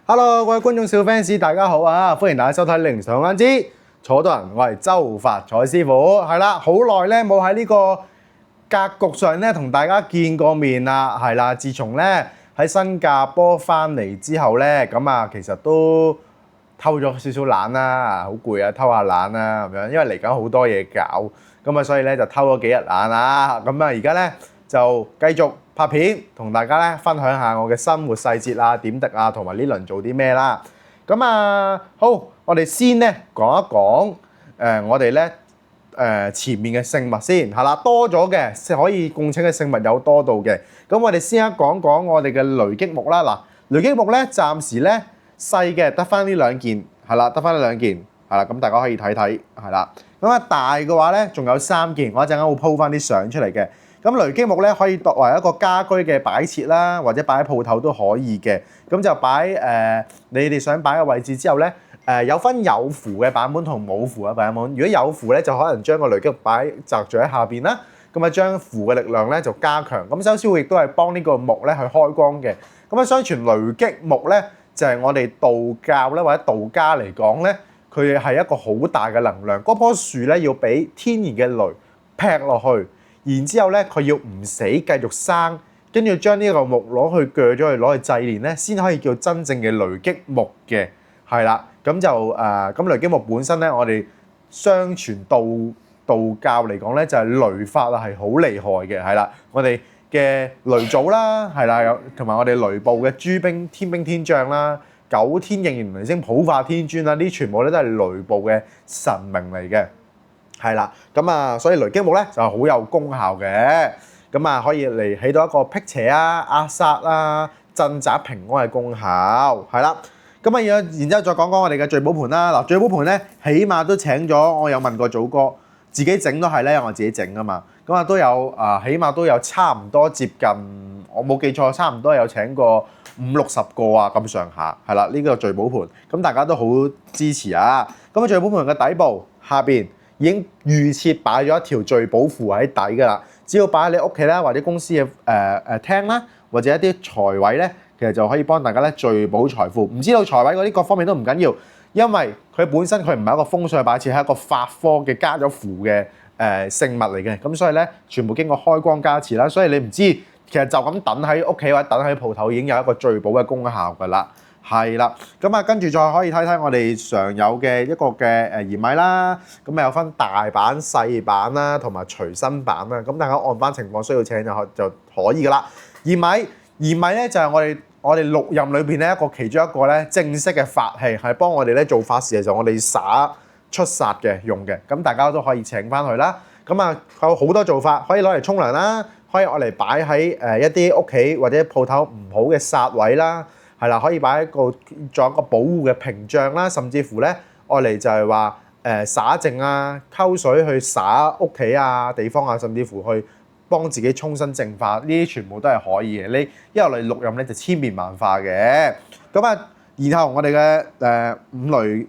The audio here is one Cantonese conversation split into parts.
Hello，各位觀眾小 fans，大家好啊！歡迎大家收睇《靈上眼之坐多人》，我係周發財師傅。係啦，好耐咧冇喺呢個格局上咧同大家見過面啦。係啦，自從咧喺新加坡翻嚟之後咧，咁啊其實都偷咗少少懶啦，好攰啊，偷下懶啦咁樣。因為嚟緊好多嘢搞，咁啊所以咧就偷咗幾日懶啦。咁啊而家咧就繼續拍片，同大家咧分享下我嘅生活細節啊、點滴啊，同埋呢輪做啲咩啦。咁啊，好，我哋先咧講一講我哋咧前面嘅聖物先，係啦，多咗嘅可以供請嘅聖物有多到嘅。咁我哋先講講我哋嘅雷擊木啦。嗱，雷擊木咧暫時咧細嘅得翻呢兩件，係啦，得翻呢兩件，係啦，咁大家可以睇睇，係啦。咁啊大嘅話咧仲有3件，我一陣間會鋪翻啲相出嚟嘅。咁雷擊木咧可以作為一個家居嘅擺設啦，或者擺喺鋪頭都可以嘅。咁就擺你哋想擺嘅位置之後咧，有分有符嘅版本同冇符嘅版本。如果有符咧，就可能將個雷擊木擺擲住喺下邊啦。咁啊將符嘅力量咧就加強。咁周師傅亦都係幫呢個木咧去開光嘅。咁啊相傳雷擊木咧就係我哋道教咧或者道家嚟講咧，佢係一個好大嘅能量。嗰棵樹咧要俾天然嘅雷劈落去。然之後咧，佢要唔死繼續生，跟住將呢個木攞去鋸咗去攞去祭煉咧，先可以叫真正嘅雷擊木嘅，係啦。咁就咁雷擊木本身咧，我哋相傳道教嚟講咧，就係雷法啊係好厲害嘅，係啦。我哋嘅雷祖啦，係啦，有同埋我哋雷部嘅諸兵天兵天將啦，九天應元雷聲普化天尊啦，呢全部咧都係雷部嘅神明嚟嘅。係啦，咁啊，所以雷擊木咧就好有功效嘅，咁啊可以嚟起到一個辟邪啊、壓煞啊、鎮宅平安嘅功效，係啦。咁啊，然之後再講講我哋嘅聚寶盆啦。嗱，聚寶盆咧，起碼都請咗，我有問過祖哥，自己整都係咧，我自己整啊嘛。咁啊都有起碼都有差唔多接近，我冇記錯，差唔多有請過50-60個啊咁上下，係啦，呢個聚寶盆，咁大家都好支持啊。咁啊，聚寶盆嘅底部下邊已經預設擺咗一條聚寶符喺底㗎啦，只要擺喺你屋企啦，或者公司嘅廳啦，或者一啲財位咧，其實就可以幫大家咧聚寶財富。唔知道財位嗰啲各方面都唔緊要，因為佢本身佢唔係一個風水擺設，係一個法科嘅加咗符嘅聖物嚟嘅。咁所以咧，全部經過開光加持啦，所以你唔知其實就咁等喺屋企或者等喺鋪頭已經有一個聚寶嘅功效㗎啦。係啦，咁啊跟住再可以睇睇我哋常有嘅一個嘅鹽米啦，咁啊有分大版、細版啦，同埋隨身版啦，咁大家按翻情況需要請就可以噶啦。鹽米咧就係我哋六壬裏邊咧一個其中一個咧正式嘅法器，係幫我哋咧做法事嘅時候我哋灑出煞嘅用嘅，咁大家都可以請翻去啦。咁啊有好多做法，可以攞嚟沖涼啦，可以攞嚟擺喺一啲屋企或者鋪頭唔好嘅煞位啦。係啦，可以擺一個作一個保護嘅屏障啦，甚至乎咧，愛嚟就係話灑淨啊、溝水去灑屋企啊、地方啊，甚至乎去幫自己沖身淨化，呢啲全部都係可以嘅。你一落嚟六壬咧就千變萬化嘅。咁啊，然後我哋嘅五雷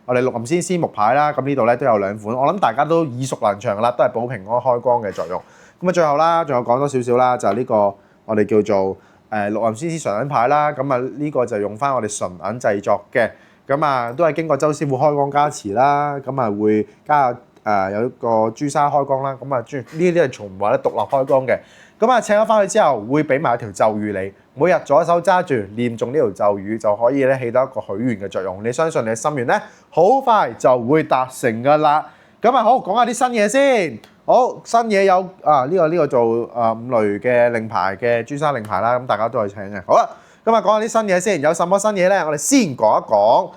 我哋六壬先師木牌啦，咁呢度咧都有2款，我諗大家都耳熟能詳噶啦，都係保平安開光嘅作用。咁啊，最後啦，仲有講多少少啦，就係呢個我哋叫做六壬先師純銀牌啦，咁啊呢個就用翻我哋純銀製作嘅，咁啊都係經過周師傅開光加持啦，咁啊會加有一個朱砂開光啦，咁啊呢啲係從話咧獨立開光嘅，咁啊請咗翻去之後會俾埋一條咒語你，每日左手揸住念中呢條咒語就可以咧起到一個許願嘅作用，你相信你嘅心願咧好快就會達成噶啦。咁啊好，講下啲新嘢先。好，新嘢有呢個做五雷嘅令牌嘅朱砂令牌啦，咁大家都係請嘅。好啦，咁啊講下啲新嘢先，有什麼新嘢咧？我哋先講一講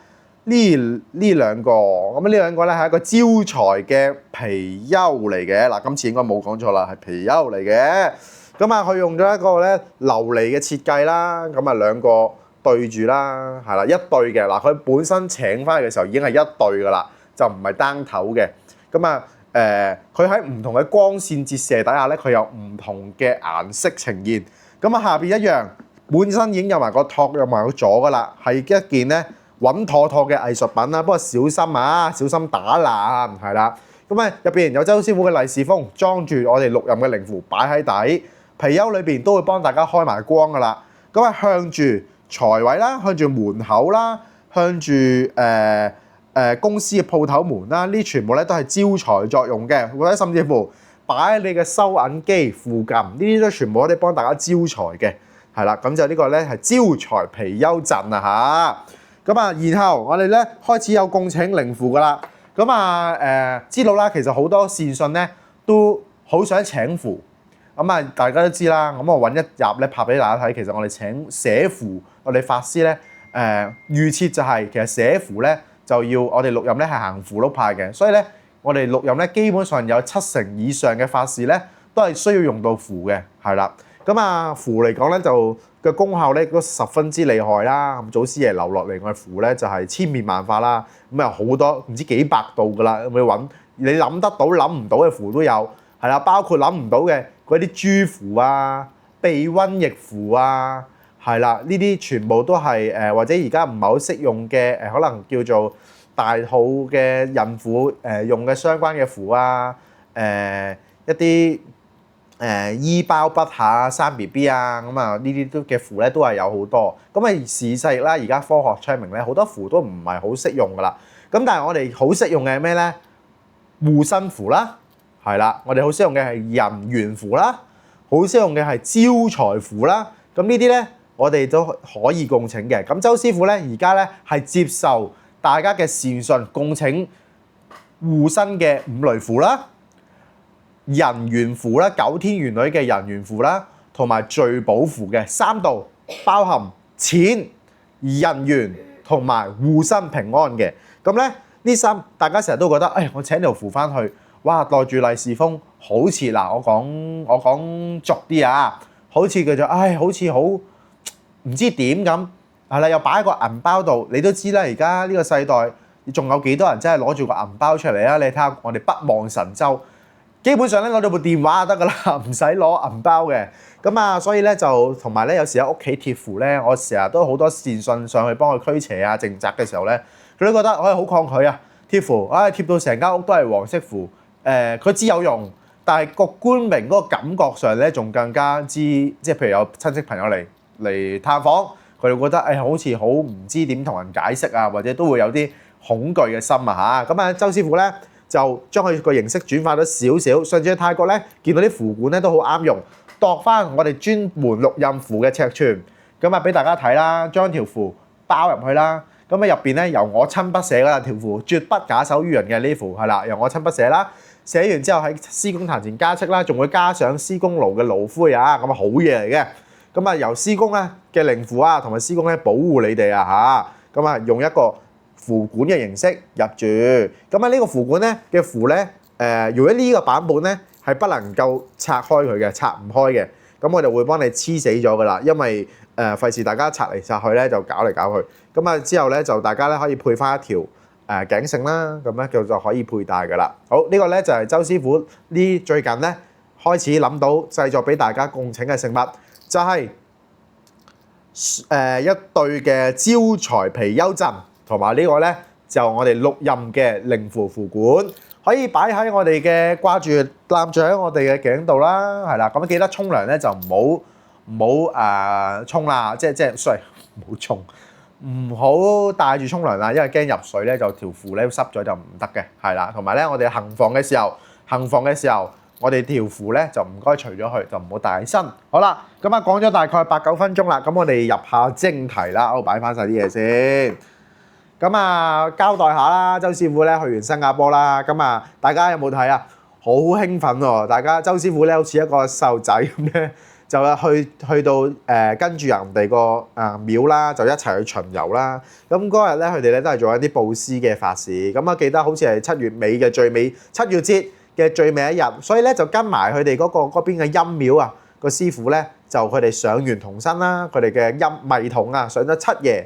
呢兩個，咁呢兩個咧係一個招財嘅貔貅嚟嘅。嗱，今次應該冇講錯啦，係貔貅嚟嘅。咁啊，佢用咗一個咧琉璃嘅設計啦，咁啊兩個對住啦，係啦，一對嘅。嗱，佢本身請翻嚟嘅時候已經係一對噶啦，就唔係單頭嘅。咁啊佢喺唔同嘅光線折射底下咧，佢有唔同嘅顏色呈現。咁啊下邊一樣，本身已經有埋個托，有埋個座噶啦，係一件咧穩妥妥嘅藝術品啦。不過小心啊，小心打爛，係啦。咁啊入邊有周師傅嘅利是封，裝住我哋六壬嘅靈符擺喺底。貔貅裏邊都會幫大家開埋光噶啦。咁啊向住財位啦，向住門口啦，向住公司嘅鋪頭門啦，呢全部咧都係招財作用嘅，或者甚至乎擺喺你嘅收銀機附近，呢啲都全部可以幫大家招財嘅，係啦，咁就呢個咧係招財貔貅陣啊嚇，咁啊，然後我哋咧開始有供請靈符噶啦，咁啊知道啦，其實好多善信咧都好想請符，咁啊大家都知啦，咁我揾一集咧拍俾大家睇，其實我哋請寫符，我哋法師咧預設就係其實寫符咧就要我哋錄音咧係行符籙派嘅，所以咧我哋錄音咧基本上有70%以上嘅法事咧都係需要用到符嘅，係啦。咁啊符嚟講咧就嘅功效咧都十分之厲害啦。咁祖師爺留落嚟嘅符咧就係千變萬化啦。咁啊好多唔知幾百度噶啦，咁你揾你諗得到諗唔到嘅符都有，係啦，包括諗唔到嘅嗰啲朱符啊、避瘟疫符啊，係啦，呢啲全部都係或者而家唔係好適用嘅可能叫做大肚嘅孕婦用嘅相關嘅符啊，一啲醫包筆下生 BB 啊，咁啊呢啲都嘅符咧都係有好多。咁啊時勢啦，而家科學昌明咧，好多符都唔係好適用噶啦。咁但係我哋好適用嘅係咩咧？護身符啦，係啦，我哋好適用嘅係人緣符啦，好適用嘅係招財符啦。咁呢啲咧，我哋都可以供請嘅。咁周師傅咧，而家咧係接受大家嘅善信供請護身嘅五雷符啦、人緣符啦、9天玄女嘅人緣符啦，同埋聚寶符嘅3道，包含錢、人緣同埋護身平安嘅。咁咧呢三大家成日都覺得，我請條符翻去，哇袋住利是封，好似嗱我講俗啲啊，好似叫做好似好唔知點咁，係啦，又擺喺個銀包度，你都知啦，而家呢個世代仲有幾多人真係攞住個銀包出嚟啊？你睇下我哋北望神州，基本上咧攞到部電話就得噶啦，唔使攞銀包嘅。咁啊，所以咧就同埋咧，有時喺屋企貼符咧，我成日都好多善信上去幫佢驅邪啊、淨宅嘅時候咧，佢都覺得好抗拒啊，貼符，貼到成間屋都係黃色符，佢知有用，但係個官名嗰個感覺上咧，仲更加之即係譬如有親戚朋友嚟探訪，佢哋覺得好似好唔知點同人解釋啊，或者都會有啲恐懼嘅心啊嚇。咁啊，周師傅咧就將佢個形式轉化咗少少。上次去泰國咧，見到啲符管咧都好啱用，度翻我哋專門錄印符嘅尺寸，咁啊俾大家睇啦，將條符包入去啦。咁啊入邊咧由我親筆寫嗰條符，絕不假手於人嘅呢符係啦，由我親筆寫啦。寫完之後喺施工壇前加漆啦，仲會加上施工爐嘅爐灰啊，咁啊好嘢嚟嘅。咁啊由施工咧嘅靈符啊，同埋施工咧保護你哋啊嚇。咁啊用一個符管嘅形式入住。咁啊呢個符管咧嘅符咧，如果呢個版本咧係不能夠拆開佢嘅，拆唔開嘅，咁我就會幫你黐死咗噶啦，因為費事大家拆嚟拆去咧就搞嚟搞去。咁啊之後咧就大家咧可以配翻一條頸繩啦，咁咧就可以佩戴噶啦。好，呢個咧就係周師傅最近咧開始諗到製作俾大家供請嘅聖物，就係一對嘅招財貔貅陣，同埋呢個咧就我哋錄音嘅靈符符管，可以擺喺我哋嘅掛住攬住喺我哋嘅頸度啦，係啦。咁記得沖涼咧就唔好沖啦，即係 sorry 唔好沖。唔好帶住沖涼啦，因為驚入水咧就條符咧濕咗就唔得嘅，係啦。同埋咧，我哋行房嘅時候，我哋條符咧就唔該除咗佢，就唔好帶起身。好啦，咁啊講咗大概8-9分鐘啦，咁我哋入下正題啦，我擺翻晒啲嘢先。咁啊交代下啦，周師傅咧去完新加坡啦，咁啊大家有冇睇啊？好興奮喎！大家周師傅咧好似一個細路仔咁咧。就去到跟住人哋個廟啦，就一齊去巡遊啦。咁嗰日咧，佢哋咧都係做一啲布施嘅法事。咁啊，記得好似係7月尾嘅最尾7月節嘅最尾一日，所以咧就跟埋佢哋嗰邊嘅陰廟啊，個師傅咧就佢哋上完童身啦，佢哋嘅陰迷童啊上咗7爺、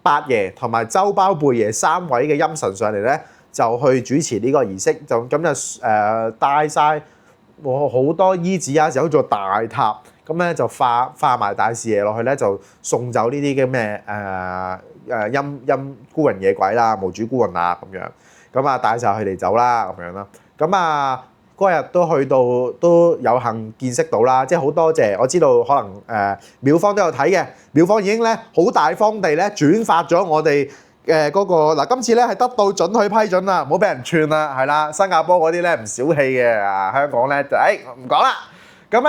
8爺同埋周包貝爺3位嘅陰神上嚟咧，就去主持呢個儀式，就咁就帶晒好多衣紙啊，就好似大塔。咁咧就化埋大士爺落去咧，就送走呢啲嘅咩陰孤魂野鬼啦、無主孤魂啊咁樣。咁啊帶晒佢哋走啦咁樣啦。咁啊嗰日都去到都有幸見識到啦，即係好多謝我知道可能廟方都有睇嘅，廟方已經咧好大方地咧轉發咗我哋嗰個嗱，今次咧係得到准許批准啦，唔好俾人串啦，係啦，新加坡嗰啲咧唔小氣嘅香港咧就唔講啦。咁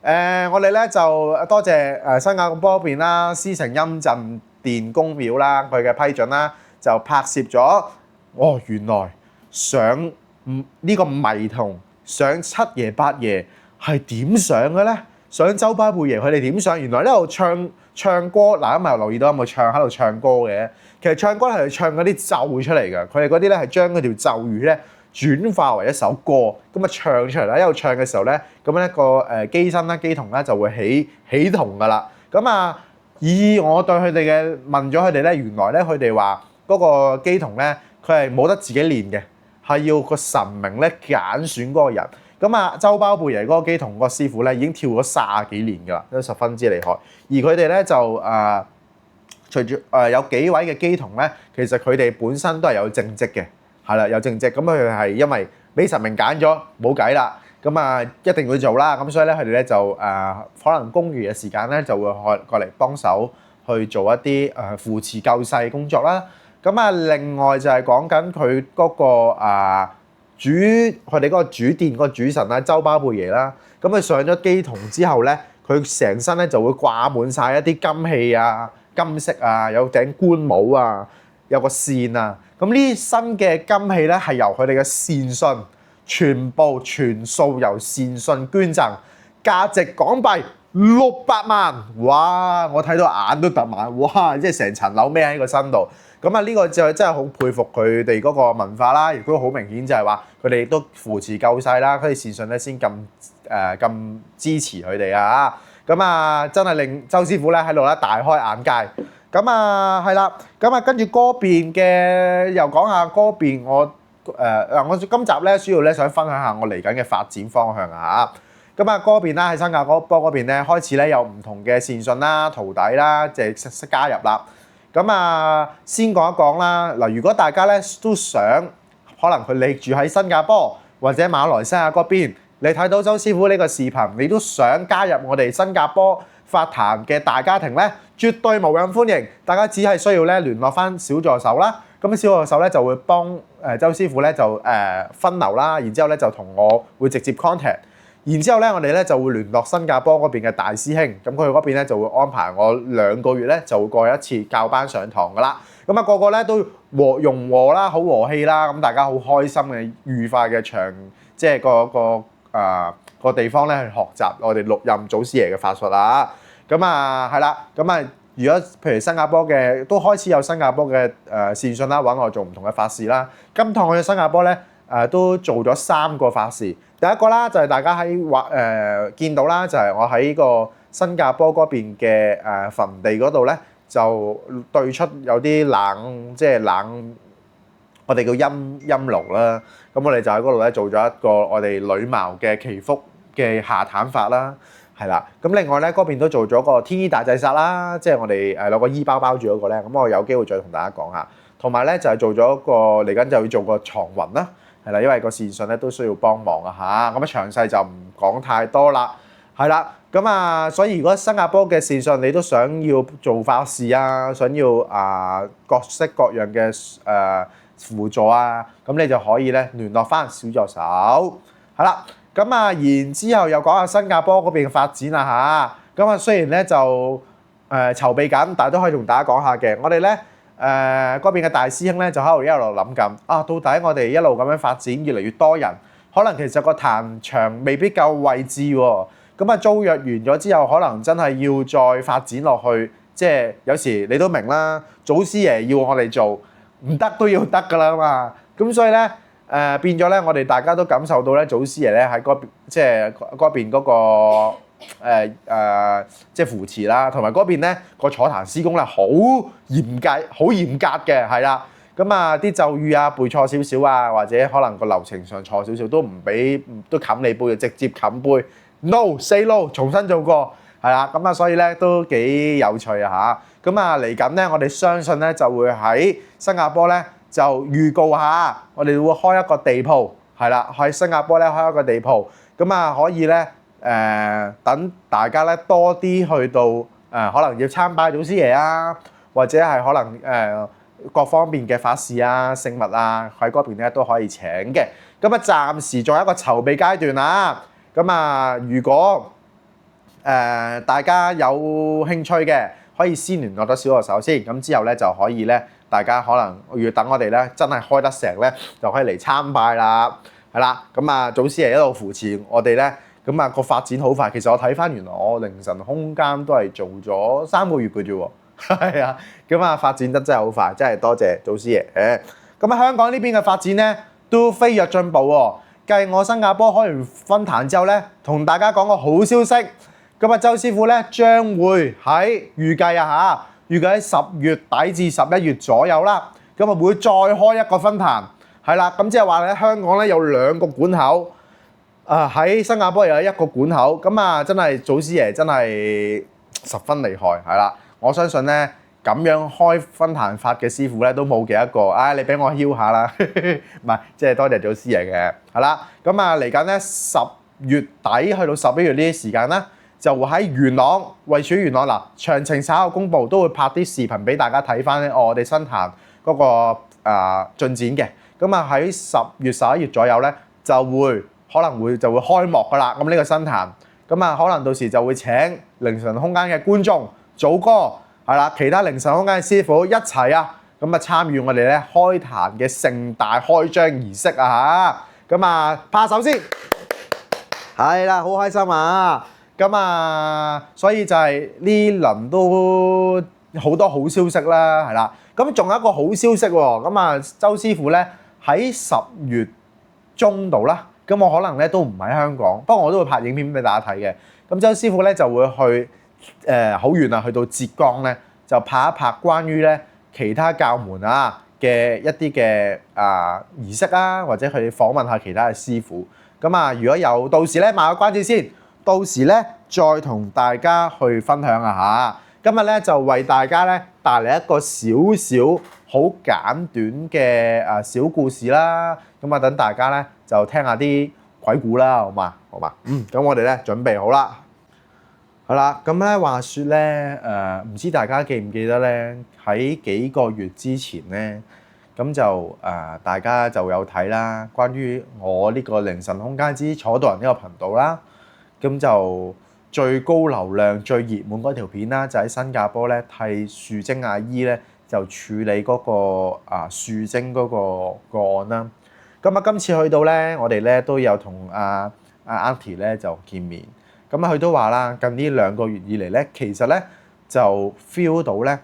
咧我哋咧就多謝新加坡嗰邊啦，獅城陰鎮殿公廟啦，佢嘅批准啦，就拍攝咗原來上呢個迷童上七爺八爺係點上嘅咧？上周巴貝爺佢哋點上？原來呢度唱歌嗱，咁又留意到有冇喺度唱歌嘅？其實唱歌係唱嗰啲咒語出嚟嘅，佢哋嗰啲咧係將嗰條咒語咧轉化為一首歌，咁啊唱出嚟啦。一路唱嘅時候咧，咁咧個機身啦、機童咧就會起童噶啦。咁以我對佢哋嘅問咗佢哋咧，原來咧佢哋話嗰個機童咧，佢係冇得自己練嘅，係要個神明咧揀選嗰個人。咁周包貝爺嗰個機童個師傅咧已經跳咗30幾年㗎啦，都十分之厲害。而佢哋咧就隨住有幾位嘅機童咧，其實佢哋本身都係有正職嘅，係啦，有正職。咁佢哋係因為俾神明揀咗，冇計啦，咁一定要做啦。咁所以咧佢哋咧就可能公餘嘅時間咧就會過嚟幫手去做一啲扶持救世工作啦。咁另外就係講緊佢嗰個佢哋嗰個主殿嗰個主神啦，周巴貝爺啦。咁佢上咗機童之後咧，佢成身咧就會掛滿晒一啲金器啊、金飾啊，有頂官帽啊，有個扇啊。咁呢新嘅金器咧係由佢哋嘅善信全數由善信捐贈，價值港幣600萬。哇！我睇到眼都突埋，哇！即係成層樓孭喺個身度。呢個就真係好佩服佢哋嗰個文化啦，亦都好明顯就係話佢哋亦都扶持救世啦，佢哋善信咧先咁支持佢哋啊！真係令周師傅咧喺度咧大開眼界。係啦，跟住嗰邊嘅又講下嗰邊我今集咧主要咧想分享下我嚟緊嘅發展方向啊！嗰邊啦喺新加坡嗰邊咧開始咧有唔同嘅善信啦、徒弟啦，即係加入啦。先講一講啦。嗱，如果大家咧都想，可能你住喺新加坡或者馬來西亞嗰邊，你睇到周師傅呢個視頻，你都想加入我哋新加坡法壇嘅大家庭咧，絕對無任歡迎。大家只係需要咧聯絡翻小助手啦。咁小助手咧就會幫周師傅咧就分流啦，然之後咧就同我會直接 contact。然之後咧，我哋咧就會聯絡新加坡嗰邊嘅大師兄，咁佢嗰邊咧就會安排我2個月咧就會過一次教班上堂噶啦。個個咧都融和啦，好和氣啦，咁大家好開心嘅愉快嘅即係個地方咧去學習我哋6任祖師爺嘅法術啦。係啦，如果譬如新加坡嘅都開始有新加坡嘅善信啦，揾我做唔同嘅法事啦。今趟去新加坡咧都做咗3個法事。第一個啦，就係大家見到啦，就係我喺個新加坡嗰邊嘅墳地嗰度咧，就對出有啲冷，我哋叫陰爐啦。咁我哋就喺嗰度咧做咗一個我哋女茅嘅祈福嘅下壇法啦，係啦。咁另外咧嗰邊都做咗個天衣大祭殺啦，即係我哋攞個衣包包住嗰個咧。咁我有機會再同大家講下。同埋咧就係做咗個嚟緊就要做個藏魂啦。係啦，因為個善信咧都需要幫忙嚇，詳細就唔講太多啦。係啦，所以如果新加坡嘅善信你都想要做法事啊，想要各式各樣嘅輔助啊，咁你就可以咧聯絡翻小助手。係啦，然之後又講下新加坡嗰邊嘅發展啦嚇。雖然咧就籌備緊，但係都可以同大家講下嘅。我哋咧嗰邊嘅大師兄咧就喺度一路諗緊到底我哋一路咁樣發展越嚟越多人，可能其實個壇場未必夠位置喎。租約完咗之後，可能真係要再發展落去，即係有時你都明啦，祖師爺要我哋做唔得都要得㗎啦嘛。咁所以咧變咗咧，我哋大家都感受到咧，祖師爺咧喺嗰邊即係嗰邊嗰個即係扶持啦，同埋嗰邊咧個坐壇施工咧好嚴格嘅，係啦。啲咒語背錯少少啊，或者可能個流程上錯少少都唔俾，都冚你背，直接冚背 ，no say no， 重新做過，係啦。所以咧都幾有趣啊嚇。嚟緊咧，我哋相信咧就會喺新加坡咧就預告下，我哋會開一個地鋪係啦，喺新加坡咧開一個地鋪，咁啊可以咧等大家咧多啲去到可能要參拜祖師爺啊，或者係可能各方面嘅法事啊、聖物啊喺嗰邊咧都可以請嘅。咁啊暫時仲有一個籌備階段啦。咁啊如果大家有興趣嘅，可以先聯絡咗小助手先，咁之後咧就可以咧，大家可能要等我哋咧真係開得成咧，就可以嚟參拜啦，係啦。咁啊祖師爺一路扶持我哋咧，咁啊個發展好快。其實我睇翻原來我凌晨空間都係做咗3個月嘅啫喎，係啊，咁啊發展得真係好快，真係多謝祖師爺。咁啊香港呢邊嘅發展咧都飛躍進步喎。繼我新加坡開完分壇之後咧，同大家講個好消息。咁啊，周師傅咧將會喺預計喺10月底至11月左右啦。咁啊會再開一個分壇，係啦。咁即係話咧，香港咧有2個館口，喺新加坡又有1個館口。咁啊，真係祖師爺真係十分厲害，係啦。我相信咧咁樣開分壇法嘅師傅咧都冇幾多個。你俾我囂下啦，唔係，即係多謝祖師爺嘅，係啦。咁啊嚟緊咧10月底去到11月呢啲時間啦。就會喺元朗，位處元朗嗱，詳情稍後公佈，都會拍啲視頻俾大家睇翻咧。我哋新壇嗰個進展嘅，咁啊喺10月11月左右咧，可能會開幕噶啦。咁呢個新壇，咁啊可能到時就會請凌晨空間嘅觀眾、祖哥係啦，其他凌晨空間嘅師傅一齊啊，咁啊參與我哋咧開壇嘅盛大開張儀式啊嚇。咁啊拍手先，係啦，好開心啊！咁啊，所以就係呢輪都好多好消息啦，係啦。咁仲有一個好消息喎，咁啊，周師傅咧喺10月中度啦，咁我可能咧都唔喺香港，不過我都會拍影片俾大家睇嘅。咁周師傅咧就會去好遠啊，去到浙江咧就拍一拍關於咧其他教門嘅一啲嘅儀式啊，或者去訪問下其他嘅師傅。咁啊，如果有到時咧賣個關子先。到時咧再同大家去分享下。今日咧就為大家咧帶嚟一個少少好簡短嘅小故事啦。咁啊等大家咧就聽下啲鬼故啦，好嘛？好嘛？咁我哋咧準備好啦。好啦，咁咧話說咧唔知大家記唔記得咧喺幾個月之前咧，咁就大家就有睇啦，關於我呢個凌晨空間之楚道人呢個頻道啦。咁就最高流量、最熱門嗰條片啦，就喺新加坡咧替樹精阿姨咧就處理嗰個樹精嗰個案啦。咁啊，今次去到咧，我哋咧都有同阿 Auntie 咧就見面。咁啊，佢都話啦，近呢2個月以嚟咧，其實咧就 feel 到咧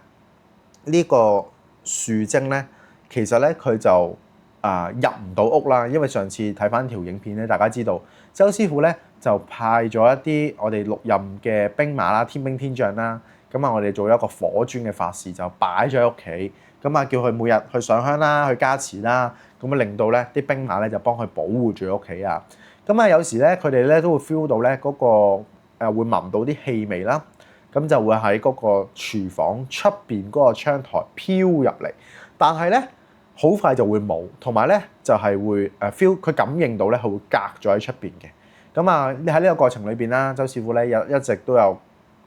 呢個樹精咧，其實咧佢就入唔到屋啦，因為上次睇翻條影片咧，大家知道周師傅咧就派咗一啲我哋6任嘅兵馬啦、天兵天將啦，咁啊我哋做咗一個火磚嘅法事，就擺咗喺屋企，咁啊叫佢每日去上香啦、去加持啦，咁啊令到咧啲兵馬咧就幫佢保護住屋企啊。咁啊有時咧佢哋咧都會 feel 到咧嗰個會聞到啲氣味啦，咁就會喺嗰個廚房出邊嗰個窗台飄入嚟，但係咧好快就會冇，同埋咧就係會feel 佢感應到咧，佢會隔咗喺出邊嘅。咁啊，你喺呢個過程裏邊啦，周師傅咧一直都有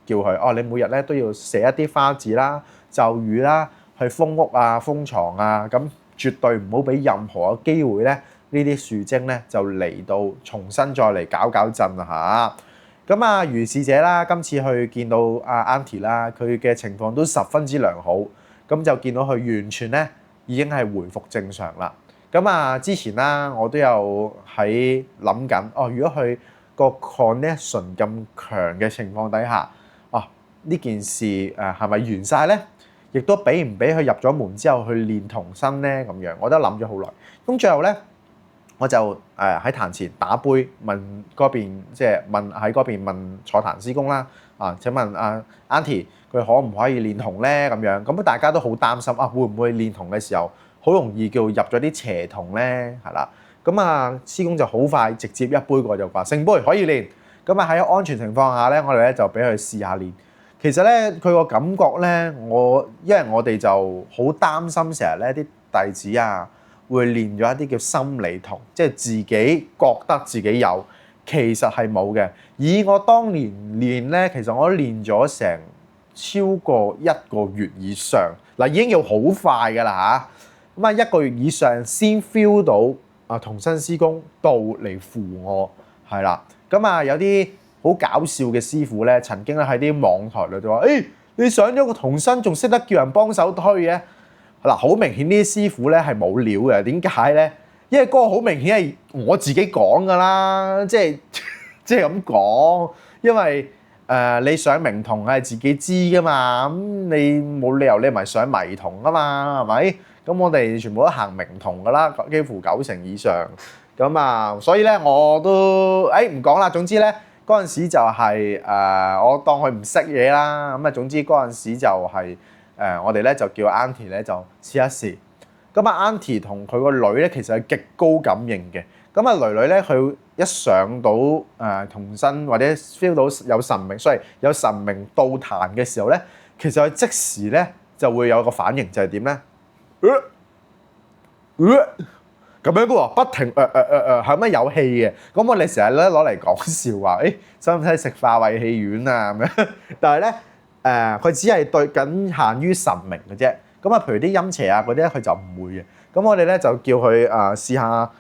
叫佢你每日咧都要寫一啲花字啦、咒語啦，去封屋啊、封床啊，咁絕對唔好俾任何嘅機會咧呢啲樹精咧就嚟到重新再嚟搞震啊嚇。咁啊，如是者啦，今次去見到阿 Auntie 啦，佢嘅情況都十分之良好，咁就見到佢完全咧已經係回復正常啦。咁啊，之前啦，我都有喺諗緊，如果佢個 connection 咁強嘅情況底下，呢件事係咪完晒咧？亦都俾唔俾佢入咗門之後去練童身咧？咁樣，我都諗咗好耐。咁最後咧，我就喺壇前打杯問嗰邊，即係問喺嗰邊問坐壇師公啦。請問Auntie 佢可唔可以練童咧？咁樣，咁大家都好擔心會唔會練童嘅時候好容易叫入咗啲邪童咧？係啦，咁師公就好快直接一杯過就話聖杯可以練。咁喺安全情況下咧，我哋咧就俾佢試下練。其實咧佢個感覺咧，因為我哋就好擔心成日咧啲弟子會練咗一啲叫心理銅，即係自己覺得自己有，其實係冇嘅。以我當年練咧，其實我都練咗成超過1個月以上，嗱已經要好快㗎啦嚇。咁啊1個月以上先 feel 到童身師公到嚟扶我，係啦。咁啊有啲好搞笑嘅師傅咧，曾經咧喺啲網台度就話：誒你上咗個童身，仲識得叫人幫手推嘅？嗱，好明顯呢啲師傅咧係冇料嘅。點解咧？因為嗰個好明顯係我自己講㗎啦，即係咁講。因為你上明童係自己知㗎嘛，咁你冇理由你咪上迷童㗎嘛，係咪？咁我哋全部都行明童㗎啦，幾乎90%以上。咁啊，所以咧我都唔講啦。總之咧嗰陣時就係我當佢唔識嘢啦。咁啊總之嗰陣時就係我哋咧就叫 Auntie 咧就試一試。咁啊 Auntie 同佢個女咧其實係極高感應嘅。咁啊女咧佢一上到童身或者 feel 到有神明，所以有神明到壇嘅時候咧，其實佢即時咧就會有個反應，就係點咧？咁樣嘅喎，不停係咪有氣嘅？咁我哋成日咧攞嚟講笑話，使唔使食化胃氣丸啊咁樣？但係咧佢只係對僅限於神明嘅啫。咁啊，譬如啲陰邪啊嗰啲咧，佢就唔會嘅。咁我哋咧就叫佢試下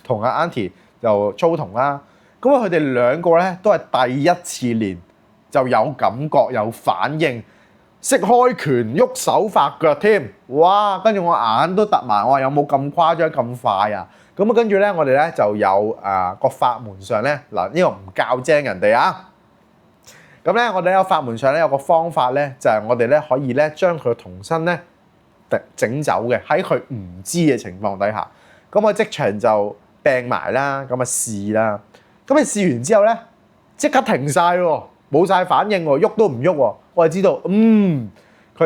同阿 Auntie 就操童啦。咁啊，佢哋兩個咧都係第一次練就有感覺有反應。識開拳喐手發腳添，哇！跟住我眼都突埋，我話有冇咁誇張咁快啊？咁啊，跟住咧，我哋咧就有個法門上咧，嗱呢個唔教精人哋啊。咁咧，我哋有法門上咧有個方法咧，就係我哋咧可以咧將佢童身咧整走嘅，喺佢唔知嘅情況底下，咁我即場就病埋啦，咁啊試啦。咁你試完之後咧，即刻停晒喎，冇晒反應喎，喐都唔喐喎。我係知道，佢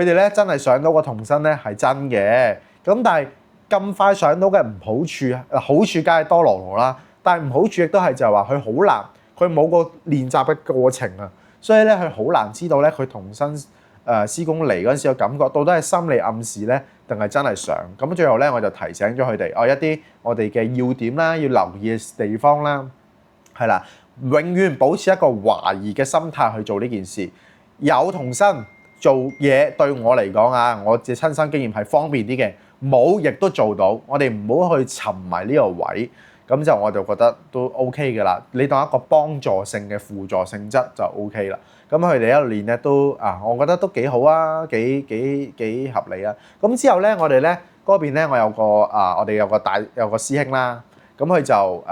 哋咧真係上到個童身咧係真嘅。咁但係咁快上到嘅唔好處，好處梗係多羅羅啦。但係唔好處亦都係就係話佢好難，佢冇個練習嘅過程啊，所以咧佢好難知道咧佢童身師公嚟嗰陣時嘅感覺，到底係心理暗示咧，定係真係上？咁最後咧我就提醒咗佢哋，一啲我哋嘅要點啦，要留意嘅地方啦，係啦，永遠保持一個懷疑嘅心態去做呢件事。有童身做嘢對我嚟講啊，我嘅親身經驗係方便啲嘅，冇亦都做到。我哋唔好去沉迷呢個位，咁就我就覺得都 OK 嘅啦。你當一個幫助性嘅輔助性質就 OK 啦。咁佢哋一路練咧都我覺得都幾好啊，幾合理啊。咁之後咧，我哋咧嗰邊咧，我有個我哋有個師兄啦，咁佢就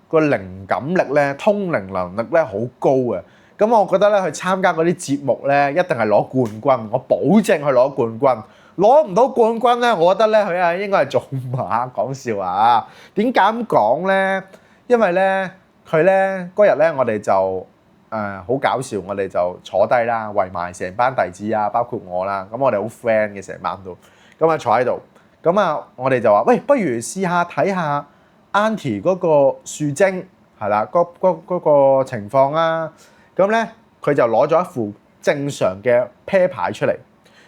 個靈感力咧、通靈能力咧好高啊。咁我覺得咧，去參加嗰啲節目咧，一定係攞冠軍。我保證佢攞冠軍。攞唔到冠軍咧，我覺得咧佢係應該係做馬講笑啊。點解咁講咧？因為咧佢咧嗰日咧，我哋就好搞笑，我哋就坐低啦，圍埋成班弟子啊，包括我啦。咁我哋好 friend 嘅成班都，咁啊坐喺度。咁啊，我哋就話：喂，不如試下睇下 Auntie 嗰個樹精係啦，嗰個情況啊。咁咧，佢就攞咗一副正常嘅啤牌出嚟。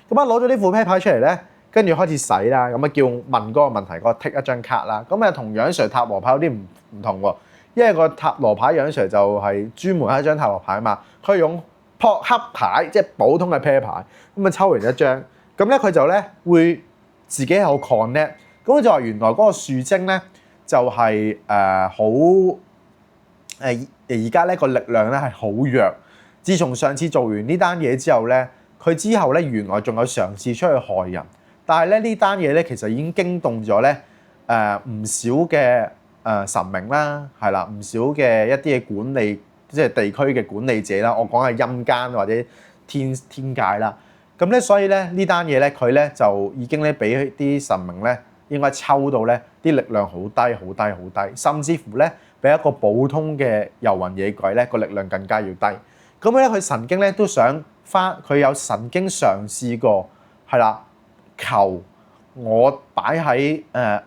咁攞咗呢副啤牌出嚟咧，跟住開始洗啦。咁叫問嗰個問題，嗰個剔一張卡啦。咁同楊 Sir 塔羅牌有啲唔同喎，因為個塔羅牌楊 Sir 就係專門係一張塔羅牌啊嘛。佢用撲克牌，即係普通嘅啤牌。咁抽完一張，咁咧佢就咧會自己有 connect。咁就話原來嗰個樹精咧就係好而家咧個力量咧係好弱。自從上次做完呢單嘢之後咧，佢之後咧原來仲有嘗試出去害人，但係咧呢單嘢咧其實已經驚動咗咧唔少嘅神明啦，係啦，唔少嘅一啲嘅管理，即係地區嘅管理者啦。我講係陰間或者天界啦。咁咧所以咧呢單嘢咧佢咧就已經咧俾啲神明咧應該抽到咧啲力量好低好低好低，甚至乎咧比一個普通嘅遊魂野鬼咧個力量更加要低。咁咧佢神經咧都想翻，佢有神經嘗試過係啦，求我擺喺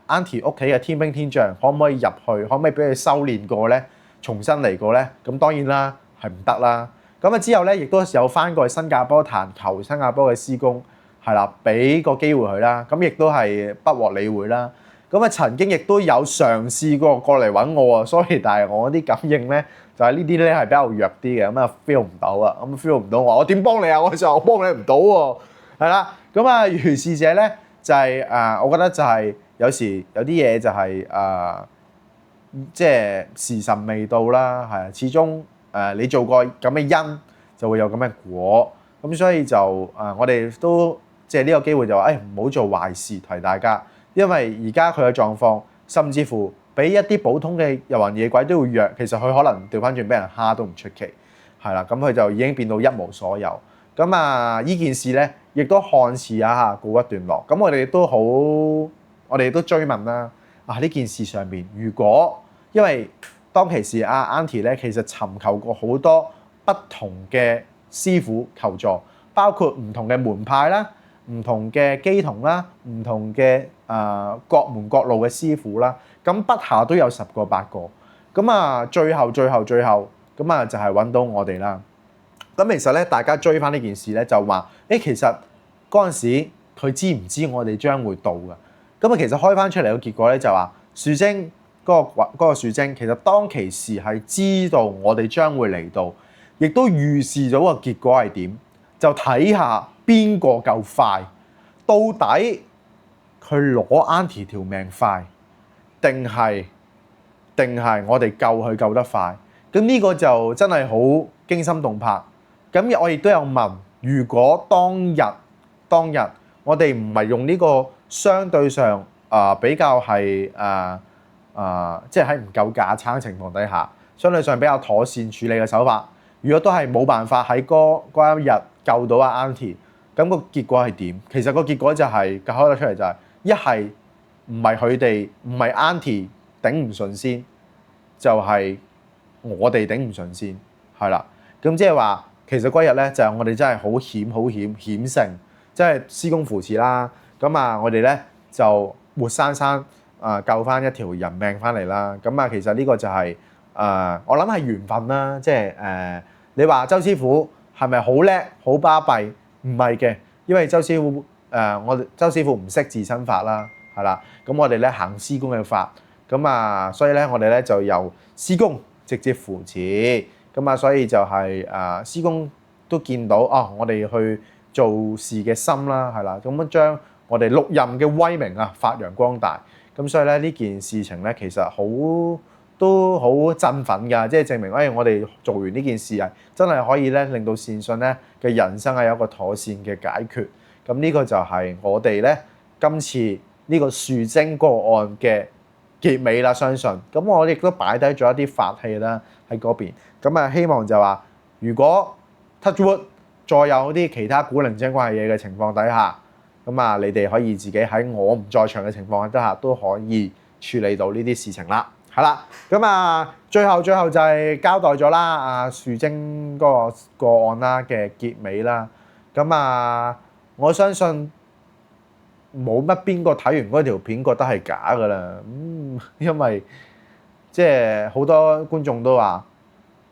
Auntie 屋企嘅天兵天將，可唔可以入去？可唔可以俾佢修練過咧？重新嚟過咧？咁當然啦，係唔得啦。咁之後咧，亦都有翻過去新加坡壇求新加坡嘅師公係啦，俾個機會佢啦。咁亦都係不獲理會啦。咁啊曾經亦都有嘗試過嚟揾我啊，sorry，但係我啲感應咧就係呢啲咧係比較弱啲嘅，咁啊 feel 唔到啊，咁 feel 唔到我點幫你啊？我就幫你唔到喎，係啦，咁啊如是者咧就係我覺得就係有時有啲嘢就係即係時辰未到啦，係啊，始終你做過咁嘅因就會有咁嘅果，咁所以就我哋都借呢個機會就話唔好做壞事，提大家，因為而家佢嘅狀況甚至乎比一啲普通嘅遊魂野鬼都要弱，其實佢可能調翻轉俾人蝦都唔出奇，係啦，咁佢就已經變到一無所有，咁呢件事咧亦都看似告一段落，咁我哋都追問啦，呢件事上面如果因為當其時Auntie 咧其實尋求過好多不同嘅師傅求助，包括唔同嘅門派啦、唔同嘅乩童啦、唔同嘅各門各路嘅師傅啦，咁筆下都有10個8個，咁最後咁就係揾到我哋啦。咁其實咧，大家追翻呢件事咧，就話其實嗰陣時佢知唔知我哋將會到㗎？咁其實開翻出嚟嘅結果咧，就話樹精嗰個樹精，其實當其時係知道我哋將會嚟到，亦都預示咗個結果係點，就睇下邊個夠快，到底佢攞 Auntie 條命快，定係我哋救佢救得快？咁呢個就真係好驚心動魄。咁我亦都有問，如果當日我哋唔係用呢個相對上比較係即係喺唔夠架撐情況底下，相對上比較妥善處理嘅手法，如果都係冇辦法喺嗰一日救到Auntie，咁個結果係點？其實個結果就係開得出嚟就係一係唔係佢哋唔係Auntie頂唔順先，就係我哋頂唔順先，係啦。咁即係話其實嗰日咧就係我哋真係好險勝，即係施工扶持啦。咁我哋咧就活生生救翻一條人命翻嚟啦。咁其實呢個就係我諗係緣分啦。即係你話周師傅係咪好叻好巴閉？唔係嘅，因為周師傅我哋周師傅唔識自身法啦，係啦。咁我哋咧行施工嘅法，咁所以咧我哋咧就由施工直接扶持。咁所以就係施工都見到我哋去做事嘅心啦，係啦，咁樣將我哋6任嘅威名發揚光大。咁所以咧呢件事情咧其實都好振奮㗎，即係證明我哋做完呢件事真係可以咧令到善信咧嘅人生有一個妥善嘅解決。咁呢個就係我哋咧今次呢個樹精個案嘅結尾啦，相信。咁我亦都擺低咗一啲法器啦喺嗰邊。咁希望就話，如果 touch wood 再有啲其他古靈精怪嘢嘅情況底下，咁你哋可以自己喺我唔在場嘅情況底下都可以處理到呢啲事情啦，係啦。咁最後就係交代咗啦，樹精嗰個個案啦嘅結尾啦。咁我相信冇乜邊個睇完嗰條片覺得係假㗎啦。因為即係好多觀眾都話，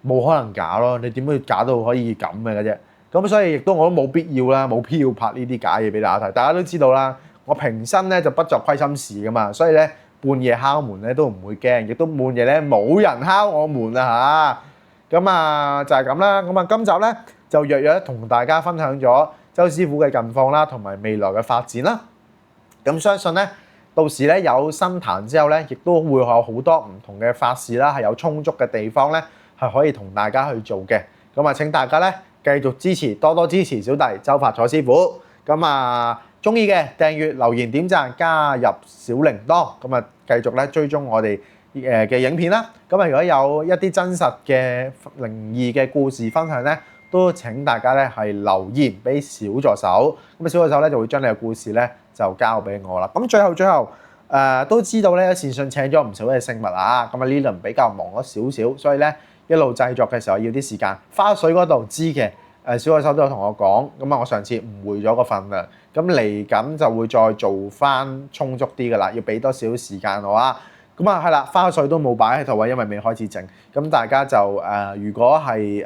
冇可能假咯，你點會假到可以咁嘅啫？咁所以亦都我都冇必要啦，冇必要拍呢啲假嘢俾大家睇。大家都知道啦，我平身咧就不作虧心事噶嘛，所以咧半夜敲門咧都唔會驚，亦都半夜咧冇人敲我門啊嚇。咁就係咁啦。咁今集咧就約約同大家分享咗周師傅嘅近況啦，同埋未來嘅發展啦。咁相信咧到時咧有新壇之後咧，亦都會有好多唔同嘅法事啦，係有充足嘅地方咧。係可以同大家去做嘅，咁請大家咧繼續支持，多多支持小弟周發財師傅。咁中意嘅訂閱、留言、點讚、加入小鈴鐺，咁繼續咧追蹤我哋嘅影片啦。咁如果有一啲真實嘅靈異嘅故事分享咧，都請大家咧係留言俾小助手，咁小助手咧就會將你嘅故事咧就交俾我啦。咁最後都知道咧善信請咗唔少嘅聖物啊，咁呢輪比較忙咗少少，所以咧一路製作嘅時候要啲時間。花絮嗰度知嘅，小助手都有同我講，咁我上次誤會咗個份量，咁嚟緊就會再做翻充足啲噶啦，要俾多少時間我啊。咁係啦，花絮都冇擺喺度啊，因為未開始整。咁大家就如果係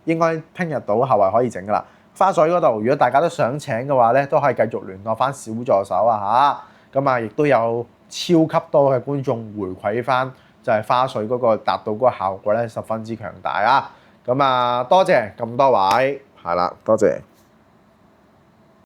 應該聽日到後係可以整噶啦。花絮嗰度，如果大家都想請嘅話咧，都可以繼續聯絡翻小助手啊嚇。咁亦都有超級多嘅觀眾回饋翻，就係花絮嗰個達到嗰個效果咧，十分之強大啊！咁啊，多謝咁多位，係啦，多謝。